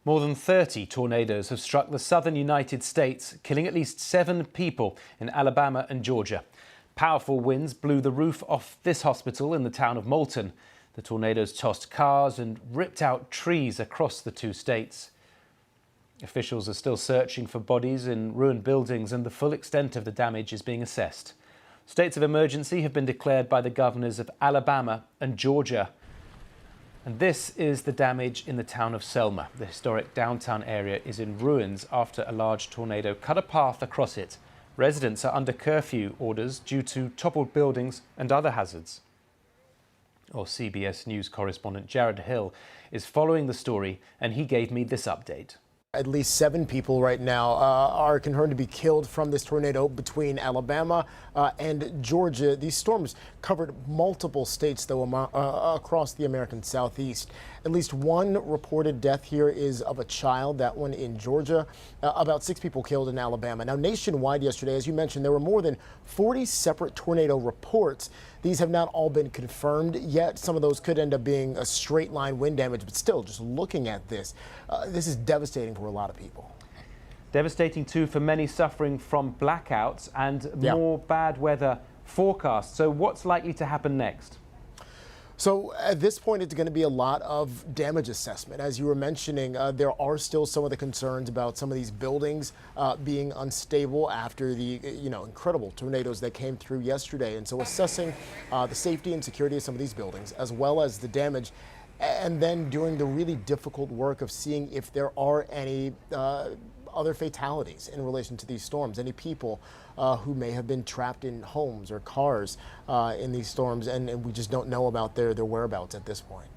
More than 30 tornadoes have struck the southern United States, killing at least 7 people in Alabama and Georgia. Powerful winds blew the roof off this hospital in the town of Moulton. The tornadoes tossed cars and ripped out trees across the 2 states. Officials are still searching for bodies in ruined buildings, and the full extent of the damage is being assessed. States of emergency have been declared by the governors of Alabama and Georgia. And this is the damage in the town of Selma. The historic downtown area is in ruins after a large tornado cut a path across it. Residents are under curfew orders due to toppled buildings and other hazards. CBS News correspondent Jared Hill is following the story, and he gave me this update. At least 7 people right now are confirmed to be killed from this tornado between Alabama and Georgia. These storms covered multiple states, though, across the American Southeast. At least one reported death here is of a child, that one in Georgia. About 6 people killed in Alabama. Now, nationwide yesterday, as you mentioned, there were more than 40 separate tornado reports. These have not all been confirmed yet. Some of those could end up being a straight line wind damage, but still, just looking at this, this is devastating for a lot of people. Devastating, too, for many suffering from blackouts and more bad weather forecasts. So what's likely to happen next? So at this point, it's going to be a lot of damage assessment. As you were mentioning, there are still some of the concerns about some of these buildings being unstable after the incredible tornadoes that came through yesterday. And so assessing the safety and security of some of these buildings, as well as the damage, and then doing the really difficult work of seeing if there are any other fatalities in relation to these storms, any people who may have been trapped in homes or cars in these storms, and we just don't know about their whereabouts at this point.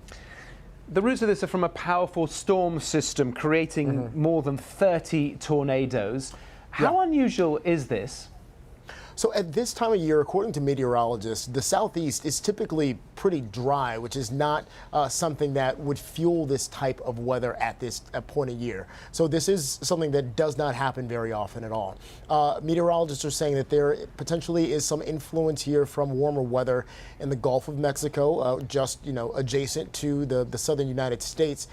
The roots of this are from a powerful storm system creating more than 30 tornadoes. How unusual is this? So at this time of year, according to meteorologists, the Southeast is typically pretty dry, which is not something that would fuel this type of weather at this point of year. So this is something that does not happen very often at all. Meteorologists are saying that there potentially is some influence here from warmer weather in the Gulf of Mexico, just adjacent to the southern United States.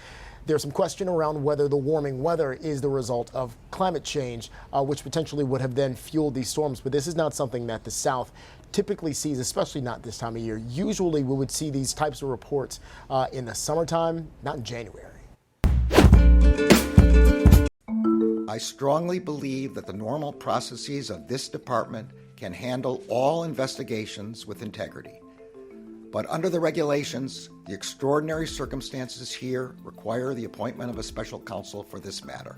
There's some question around whether the warming weather is the result of climate change, which potentially would have then fueled these storms. But this is not something that the South typically sees, especially not this time of year. Usually we would see these types of reports in the summertime, not in January. I strongly believe that the normal processes of this department can handle all investigations with integrity. But under the regulations, the extraordinary circumstances here require the appointment of a special counsel for this matter.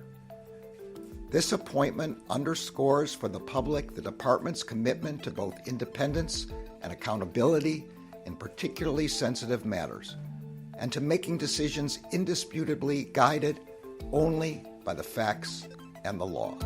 This appointment underscores for the public the department's commitment to both independence and accountability in particularly sensitive matters, and to making decisions indisputably guided only by the facts and the law.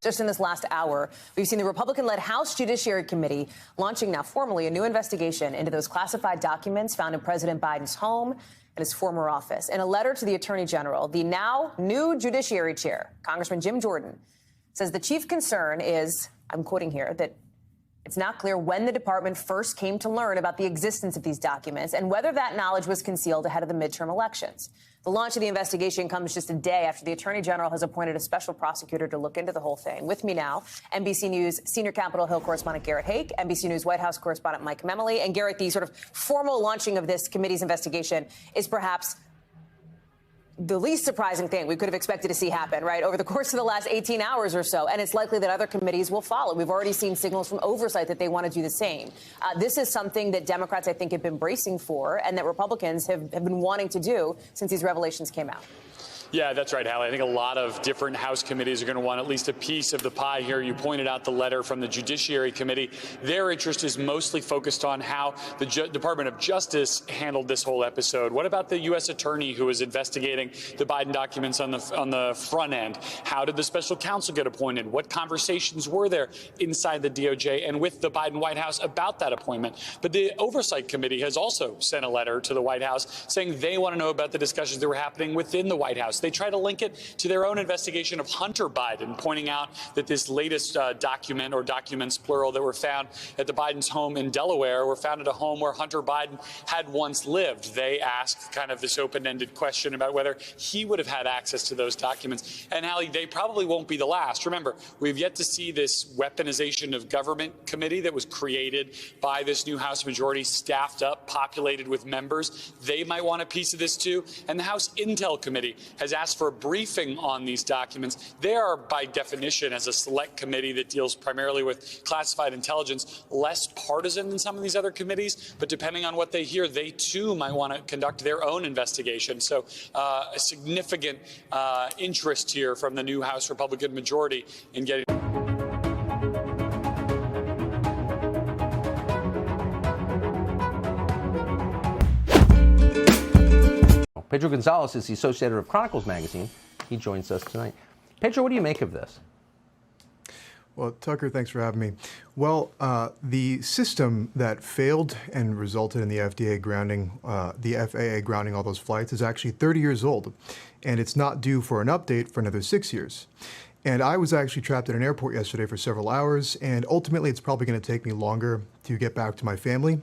Just in this last hour, we've seen the Republican-led House Judiciary Committee launching now formally a new investigation into those classified documents found in President Biden's home and his former office. In a letter to the Attorney General, the now new Judiciary Chair, Congressman Jim Jordan, says the chief concern is, I'm quoting here, that it's not clear when the department first came to learn about the existence of these documents and whether that knowledge was concealed ahead of the midterm elections. The launch of the investigation comes just a day after the Attorney General has appointed a special prosecutor to look into the whole thing. With me now, NBC News senior Capitol Hill correspondent Garrett Haake, NBC News White House correspondent Mike Memoli. And Garrett, the sort of formal launching of this committee's investigation is perhaps the least surprising thing we could have expected to see happen, right, over the course of the last 18 hours or so. And it's likely that other committees will follow. We've already seen signals from oversight that they want to do the same. This is something that Democrats, I think, have been bracing for and that Republicans have been wanting to do since these revelations came out. Yeah, that's right, Hallie. I think a lot of different House committees are going to want at least a piece of the pie here. You pointed out the letter from the Judiciary Committee. Their interest is mostly focused on how the Department of Justice handled this whole episode. What about the U.S. attorney who was investigating the Biden documents on the front end? How did the special counsel get appointed? What conversations were there inside the DOJ and with the Biden White House about that appointment? But the Oversight Committee has also sent a letter to the White House saying they want to know about the discussions that were happening within the White House. They try to link it to their own investigation of Hunter Biden, pointing out that this latest document, or documents plural, that were found at the Biden's home in Delaware were found at a home where Hunter Biden had once lived. They asked kind of this open-ended question about whether he would have had access to those documents. And Hallie, they probably won't be the last. Remember, we've yet to see this weaponization of government committee that was created by this new House majority, staffed up, populated with members. They might want a piece of this too. And the House Intel Committee has asked for a briefing on these documents. They are, by definition, as a select committee that deals primarily with classified intelligence, less partisan than some of these other committees. But depending on what they hear, they too might want to conduct their own investigation. So a significant interest here from the new House Republican majority in getting. Pedro Gonzalez is the associate editor of Chronicles magazine. He joins us tonight. Pedro, what do you make of this? Well, Tucker, thanks for having me. Well, the system that failed and resulted in the FAA grounding all those flights is actually 30 years old, and it's not due for an update for another 6 years. And I was actually trapped at an airport yesterday for several hours, and ultimately it's probably going to take me longer to get back to my family.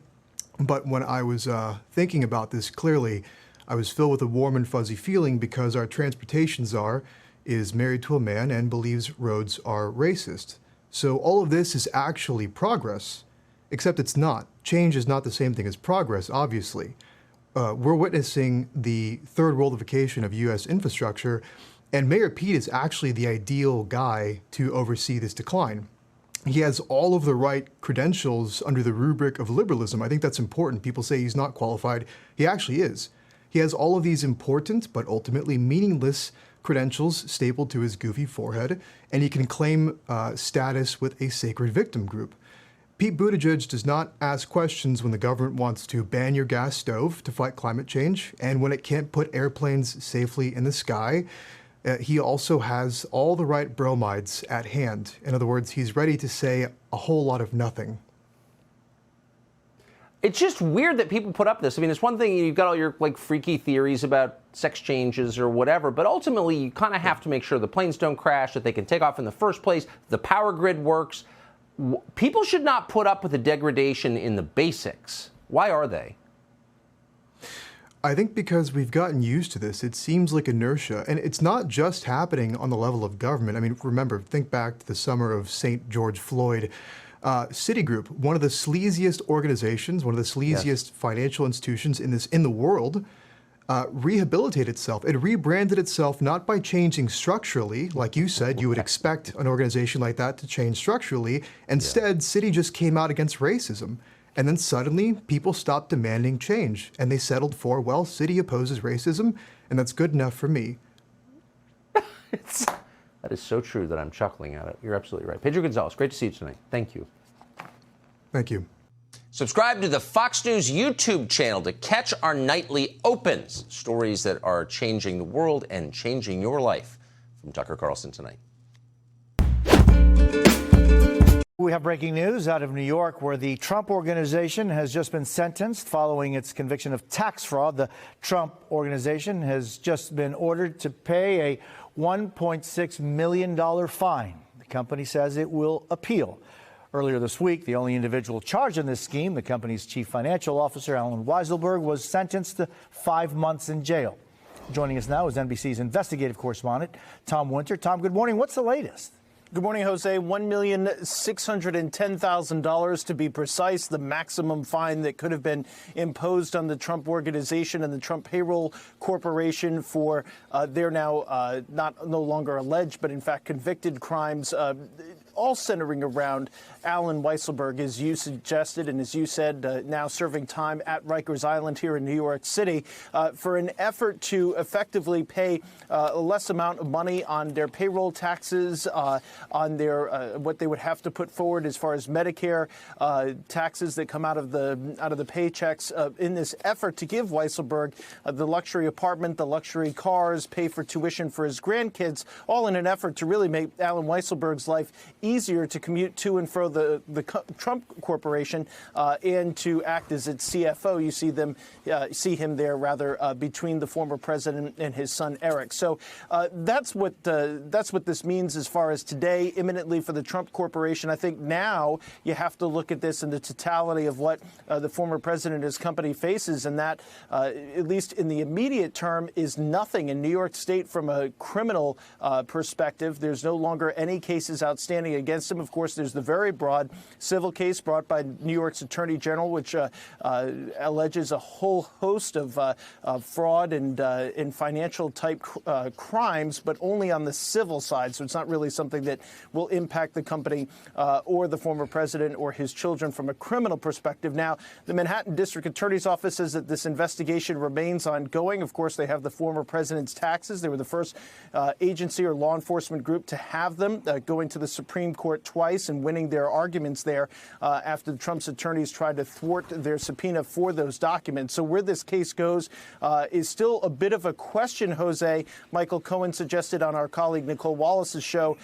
But when I was thinking about this clearly, I was filled with a warm and fuzzy feeling because our transportation czar is married to a man and believes roads are racist. So all of this is actually progress, except it's not. Change is not the same thing as progress, obviously. We're witnessing the third worldification of U.S. infrastructure, and Mayor Pete is actually the ideal guy to oversee this decline. He has all of the right credentials under the rubric of liberalism. I think that's important. People say he's not qualified. He actually is. He has all of these important but ultimately meaningless credentials stapled to his goofy forehead, and he can claim status with a sacred victim group. Pete Buttigieg does not ask questions when the government wants to ban your gas stove to fight climate change, and when it can't put airplanes safely in the sky. He also has all the right bromides at hand. In other words, he's ready to say a whole lot of nothing. It's just weird that people put up this. I mean, it's one thing, you've got all your freaky theories about sex changes or whatever, but ultimately you kind of have to make sure the planes don't crash, that they can take off in the first place, the power grid works. People should not put up with the degradation in the basics. Why are they? I think because we've gotten used to this. It seems like inertia, and it's not just happening on the level of government. I mean, remember, think back to the summer of St. George Floyd. Citigroup, one of the sleaziest organizations, one of the sleaziest financial institutions in the world, rehabilitated itself. It rebranded itself not by changing structurally, like you said, you would expect an organization like that to change structurally. Instead, Citi just came out against racism. And then suddenly, people stopped demanding change. And they settled for, well, Citi opposes racism, and that's good enough for me. That is so true that I'm chuckling at it. You're absolutely right. Pedro Gonzalez, great to see you tonight. Thank you. Thank you. Subscribe to the Fox News YouTube channel to catch our nightly opens, stories that are changing the world and changing your life. From Tucker Carlson tonight. We have breaking news out of New York, where the Trump Organization has just been sentenced following its conviction of tax fraud. The Trump Organization has just been ordered to pay a $1.6 million fine. The company says it will appeal. Earlier this week, the only individual charged in this scheme, the company's chief financial officer, Alan Weiselberg, was sentenced to 5 months in jail. Joining us now is NBC's investigative correspondent, Tom Winter. Tom, good morning. What's the latest? Good morning, Jose. $1,610,000 to be precise, the maximum fine that could have been imposed on the Trump Organization and the Trump Payroll Corporation for their now no longer alleged, but in fact convicted crimes, all centering around Alan Weisselberg, as you suggested and as you said, now serving time at Rikers Island here in New York City for an effort to effectively pay a less amount of money on their payroll taxes, on their what they would have to put forward as far as Medicare taxes that come out of the paychecks in this effort to give Weisselberg the luxury apartment, the luxury cars, pay for tuition for his grandkids, all in an effort to really make Alan Weisselberg's life easier to commute to and fro the Trump Corporation and to act as its CFO. You see him there rather between the former president and his son Eric. So that's what this means as far as today, imminently for the Trump Corporation. I think now you have to look at this in the totality of what the former president and his company faces, and that, at least in the immediate term, is nothing in New York State from a criminal perspective. There's no longer any cases outstanding against him. Of course, there's the very broad civil case brought by New York's Attorney General, which alleges a whole host of fraud and financial type crimes, but only on the civil side. So it's not really something that will impact the company or the former president or his children from a criminal perspective. Now, the Manhattan District Attorney's Office says that this investigation remains ongoing. Of course, they have the former president's taxes. They were the first agency or law enforcement group to have them, going to the Supreme Court twice and winning their arguments there after Trump's attorneys tried to thwart their subpoena for those documents. So where this case goes is still a bit of a question, Jose. Michael Cohen suggested on our colleague Nicole Wallace's show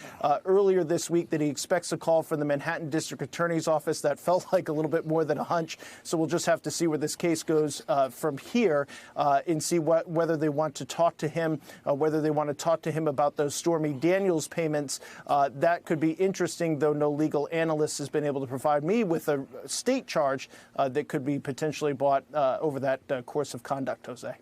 earlier this week that he expects a call from the Manhattan District Attorney's Office. That felt like a little bit more than a hunch. So we'll just have to see where this case goes from here and see whether they want to talk to him, whether they want to talk to him about those Stormy Daniels payments. That could be interesting, though no legal analyst has been able to provide me with a state charge that could be potentially brought over that course of conduct, Jose.